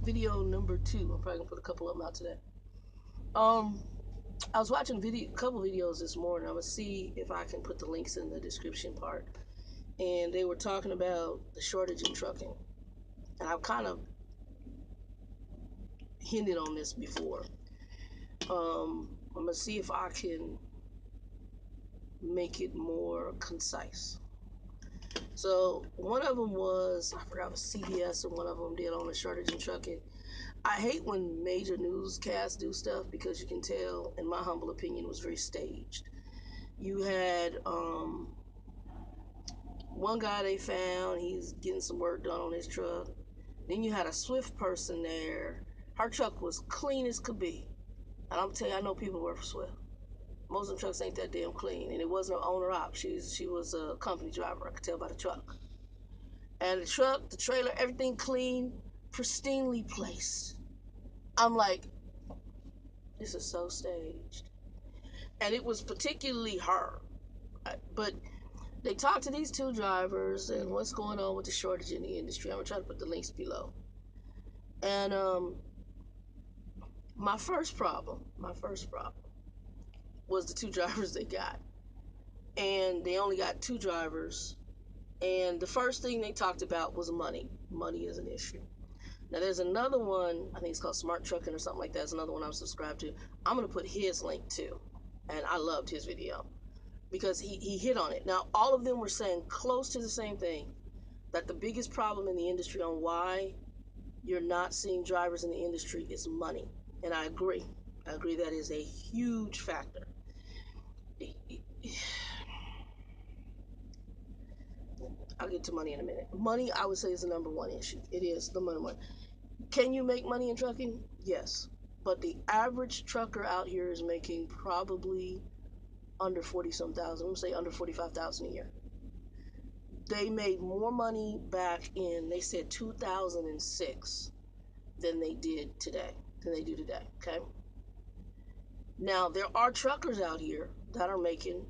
video number 2. I'm probably gonna put a couple of them out today. I was watching a couple videos this morning. I'm gonna see if I can put the links in the description part. And they were talking about the shortage in trucking, and I've kind of hinted on this before. I'm gonna see if I can make it more concise. So one of them was, I forgot, it was CBS, and one of them did on the shortage in trucking. I hate when major newscasts do stuff because you can tell, in my humble opinion, it was very staged. You had one guy they found, he's getting some work done on his truck. Then you had a Swift person there. Her truck was clean as could be. And I'm telling you, I know people who work for Swift. Most of the trucks ain't that damn clean. And it wasn't an owner op. She was a company driver. I could tell by the truck. And the truck, the trailer, everything clean, pristinely placed. I'm like, this is so staged. And it was particularly her. But they talked to these two drivers and what's going on with the shortage in the industry. I'm gonna try to put the links below. And my first problem was the two drivers they got. And they only got two drivers. And the first thing they talked about was money. Money is an issue. Now there's another one, I think it's called Smart Trucking or something like that. It's another one I'm subscribed to. I'm gonna put his link too. And I loved his video because he hit on it. Now all of them were saying close to the same thing, that the biggest problem in the industry on why you're not seeing drivers in the industry is money. And I agree. I agree that is a huge factor. I'll get to money in a minute. Money, I would say, is the number one issue. It is the money one. Can you make money in trucking? Yes. But the average trucker out here is making probably under 40 some thousand. I'm going to say under 45,000 a year. They made more money back in, they said 2006 than they did today, than they do today. Okay. Now, there are truckers out here that are making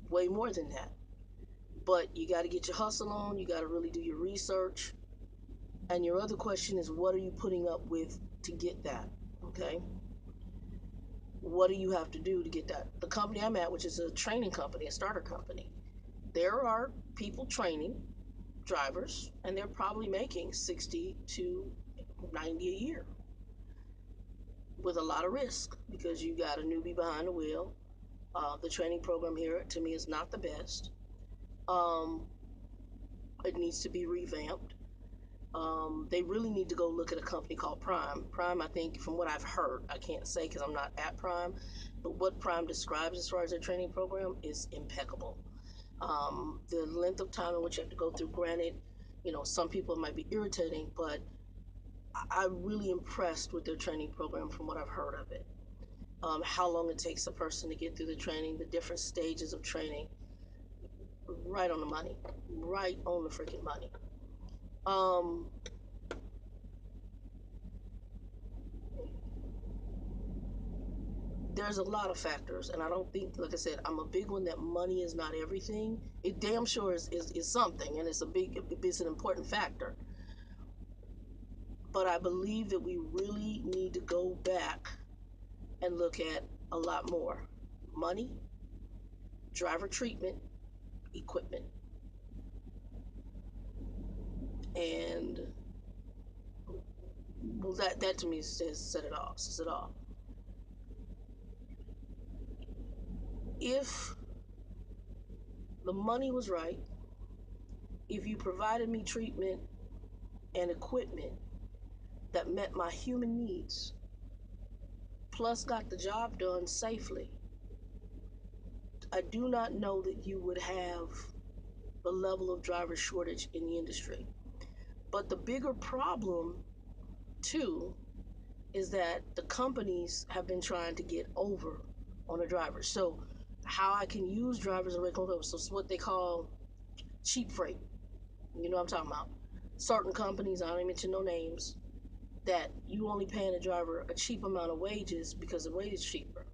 way more than that. But you got to get your hustle on. You got to really do your research. And your other question is, what are you putting up with to get that? Okay. What do you have to do to get that? The company I'm at, which is a training company, a starter company, there are people training drivers, and they're probably making 60 to 90 a year with a lot of risk because you got a newbie behind the wheel. The training program here, to me, is not the best. It needs to be revamped. They really need to go look at a company called Prime. Prime, I think, from what I've heard, I can't say because I'm not at Prime, but what Prime describes as far as their training program is impeccable. The length of time in which you have to go through, granted, some people might be irritating, but I'm really impressed with their training program from what I've heard of it. How long it takes a person to get through the training, the different stages of training, right on the money, right on the freaking money. Um, there's a lot of factors, and I don't think, like I said, I'm a big one that money is not everything. It damn sure is something, and it's an important factor. But I believe that we really need to go back and look at a lot more money, driver treatment, equipment, and well, that to me says it all. Says it all. If the money was right, if you provided me treatment and equipment that met my human needs, plus got the job done safely, I do not know that you would have the level of driver shortage in the industry. But the bigger problem, too, is that the companies have been trying to get over on the drivers. So how I can use drivers and regular drivers, so it's what they call cheap freight. You know what I'm talking about. Certain companies, I don't mention no names, that you only paying a driver a cheap amount of wages because the wage is cheaper.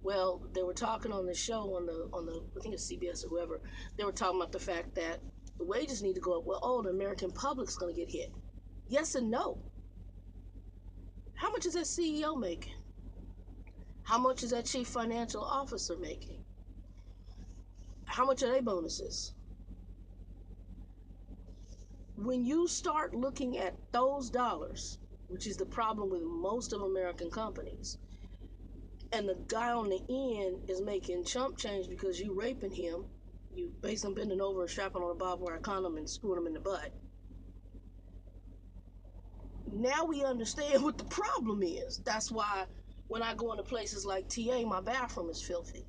Well, they were talking on the show on the I think it's CBS or whoever. They were talking about the fact that the wages need to go up. Well, the American public's going to get hit. Yes and no. How much is that CEO making? How much is that chief financial officer making? How much are they bonuses? When you start looking at those dollars, which is the problem with most of American companies, and the guy on the end is making chump change because you raping him, you basically bending over and strapping on a barbed wire condom and screwing him in the butt. Now we understand what the problem is. That's why when I go into places like TA, my bathroom is filthy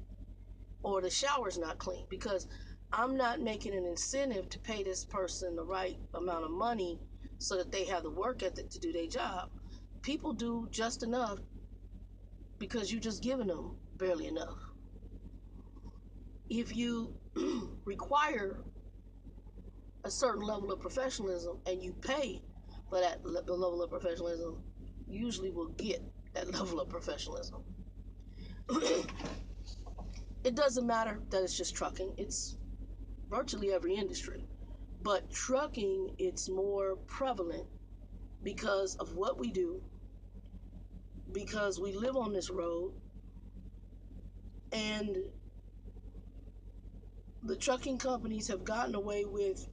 or the shower's not clean, because I'm not making an incentive to pay this person the right amount of money so that they have the work ethic to do their job. People do just enough because you're just giving them barely enough. If you require a certain level of professionalism and you pay for that level of professionalism, you usually will get that level of professionalism. It doesn't matter that it's just trucking, it's virtually every industry. But trucking, it's more prevalent because of what we do, because we live on this road, and the trucking companies have gotten away with.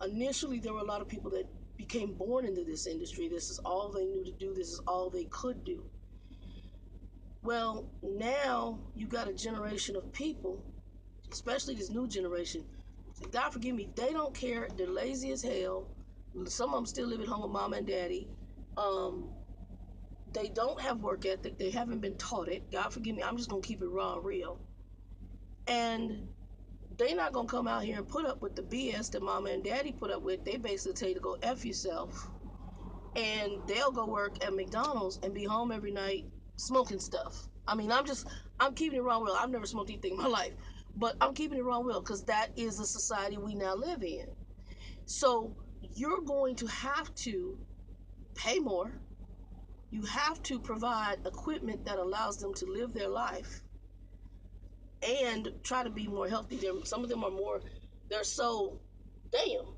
Initially, there were a lot of people that became born into this industry. This is all they knew to do, this is all they could do. Well, now you got a generation of people, especially this new generation. God forgive me, they don't care. They're lazy as hell. Some of them still live at home with mom and daddy. They don't have work ethic. They haven't been taught it. God forgive me, I'm just gonna keep it raw and real. And they're not gonna come out here and put up with the BS that mama and daddy put up with. They basically tell you to go F yourself. And they'll go work at McDonald's and be home every night smoking stuff. I mean, I'm keeping it raw and real. I've never smoked anything in my life, but I'm keeping it raw and real because that is the society we now live in. So you're going to have to pay more. You have to provide equipment that allows them to live their life and try to be more healthy. Some of them are more, they're so, damn,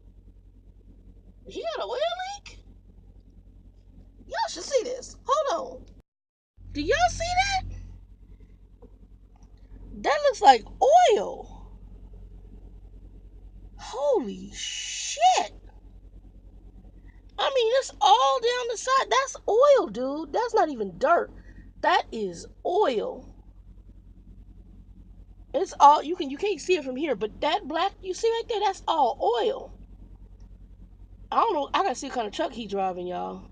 he got an oil leak? Y'all should see this. Hold on. Do y'all see that? That looks like oil. Holy shit. I mean, it's all down the side. That's oil, dude. That's not even dirt. That is oil. It's all you can't see it from here, but that black you see right there, that's all oil. I don't know. I gotta see what kind of truck he driving, y'all.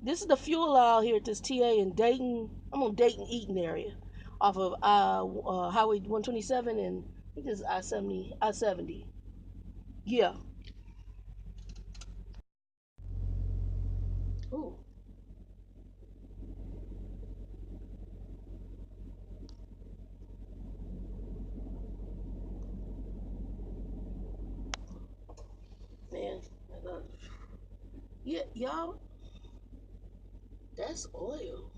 This is the fuel aisle here at this TA in Dayton. I'm on Dayton Eaton area, off of Highway 127 and I think this is I-70. Yeah. Ooh. Man. Yeah, y'all. That's oil.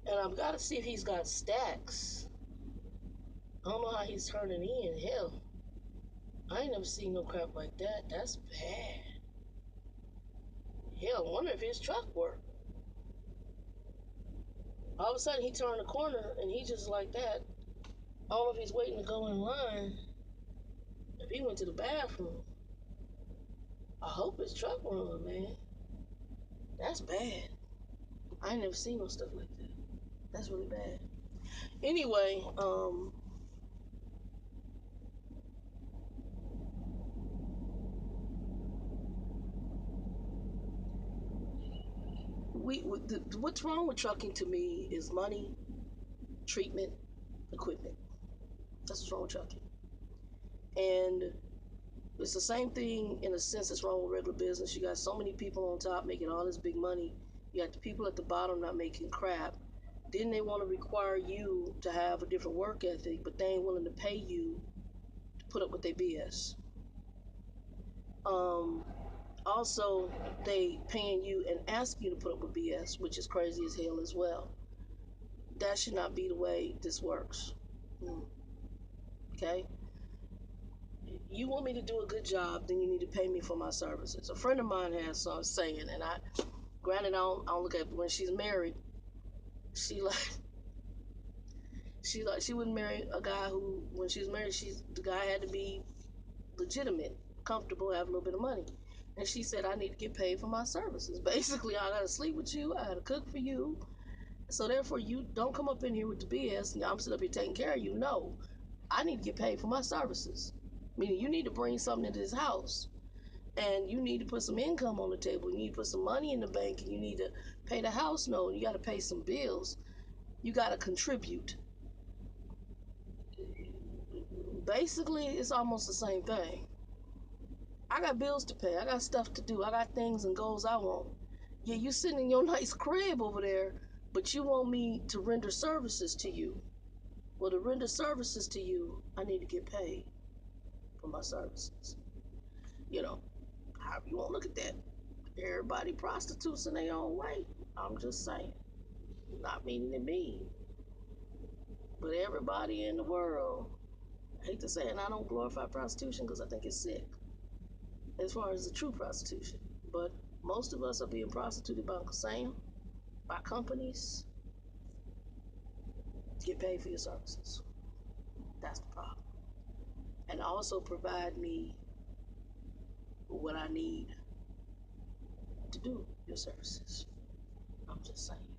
And I've got to see if he's got stacks. I don't know how he's turning in. Hell, I ain't never seen no crap like that. That's bad. Hell, I wonder if his truck worked. All of a sudden, he turned the corner and he just like that. I don't know if he's waiting to go in line. If he went to the bathroom, I hope his truck run, man. That's bad. I ain't never seen no stuff like that. That's really bad. Anyway, what's wrong with trucking to me is money, treatment, equipment. That's what's wrong with trucking. And it's the same thing in a sense that's wrong with regular business. You got so many people on top making all this big money. You got the people at the bottom not making crap. Then they want to require you to have a different work ethic, but they ain't willing to pay you to put up with their BS. Um, Also, they paying you and asking you to put up with BS, which is crazy as hell as well. That should not be the way this works. Okay? You want me to do a good job, then you need to pay me for my services. A friend of mine has some saying, and Granted, I don't look at, when she's married, she like she wouldn't marry a guy who, when she's married, the guy had to be legitimate, comfortable, have a little bit of money. And she said, I need to get paid for my services. Basically, I gotta sleep with you, I gotta cook for you. So therefore, you don't come up in here with the BS. I'm sitting up here taking care of you. No, I need to get paid for my services. Meaning, you need to bring something into this house, and you need to put some income on the table. You need to put some money in the bank, and you need to pay the house note. You got to pay some bills. You got to contribute. Basically, it's almost the same thing. I got bills to pay. I got stuff to do. I got things and goals I want. Yeah, you sitting in your nice crib over there, but you want me to render services to you. Well, to render services to you, I need to get paid for my services. You know, however you want to look at that. Everybody prostitutes in their own way. I'm just saying. Not meaning to me. But everybody in the world, I hate to say it, and I don't glorify prostitution because I think it's sick as far as the true prostitution. But most of us are being prostituted by Uncle Sam, by companies. Get paid for your services. That's the problem. And also provide me what I need to do your services. I'm just saying.